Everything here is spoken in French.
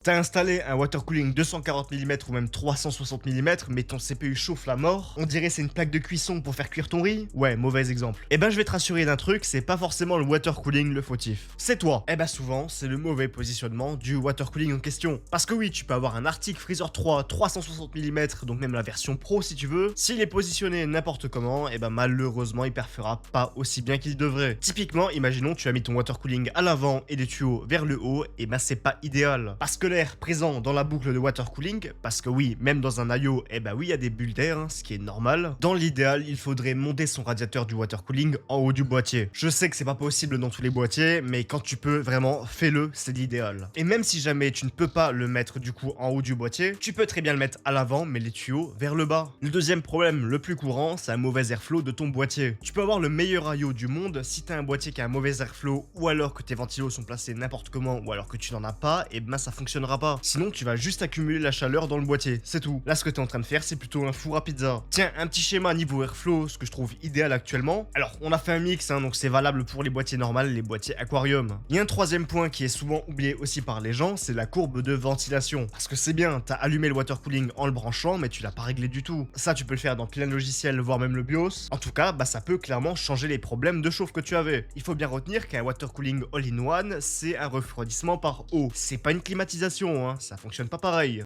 T'as installé un water cooling 240 mm ou même 360 mm, mais ton CPU chauffe la mort. On dirait c'est une plaque de cuisson pour faire cuire ton riz. Ouais, mauvais exemple. Eh ben je vais te rassurer d'un truc, c'est pas forcément le water cooling le fautif. C'est toi. Eh ben souvent, c'est le mauvais positionnement du water cooling en question. Parce que oui, tu peux avoir un Arctic Freezer 3 360 mm, donc même la version pro si tu veux. S'il est positionné n'importe comment, eh ben malheureusement il perfera pas aussi bien qu'il devrait. Typiquement, imaginons tu as mis ton water cooling à l'avant et des tuyaux vers le haut, et ben c'est pas idéal. Parce que l'air présent dans la boucle de water cooling, parce que oui, même dans un IO, eh ben oui, il y a des bulles d'air, hein, ce qui est normal. Dans l'idéal, il faudrait monter son radiateur du water cooling en haut du boîtier. Je sais que c'est pas possible dans tous les boîtiers, mais quand tu peux, vraiment, fais-le, c'est l'idéal. Et même si jamais tu ne peux pas le mettre du coup en haut du boîtier, tu peux très bien le mettre à l'avant, mais les tuyaux vers le bas. Le deuxième problème le plus courant, c'est un mauvais airflow de ton boîtier. Tu peux avoir le meilleur IO du monde, si t'as un boîtier qui a un mauvais airflow, ou alors que tes ventilos sont placés n'importe comment, ou alors que tu n'en as pas, et ben ça fonctionnera pas. Sinon, tu vas juste accumuler la chaleur dans le boîtier, c'est tout. Là, ce que tu es en train de faire, c'est plutôt un four à pizza. Tiens, un petit schéma niveau airflow, ce que je trouve idéal actuellement. Alors, on a fait un mix, hein, donc c'est valable pour les boîtiers normales, les boîtiers aquarium. Il y a un troisième point qui est souvent oublié aussi par les gens, c'est la courbe de ventilation. Parce que c'est bien, t'as allumé le water cooling en le branchant, mais tu l'as pas réglé du tout. Ça, tu peux le faire dans plein de logiciels, voire même le BIOS. En tout cas, bah ça peut clairement changer les problèmes de chauffe que tu avais. Il faut bien retenir qu'un water cooling all-in-one, c'est un refroidissement par eau. C'est pas une climatisation, hein, ça fonctionne pas pareil.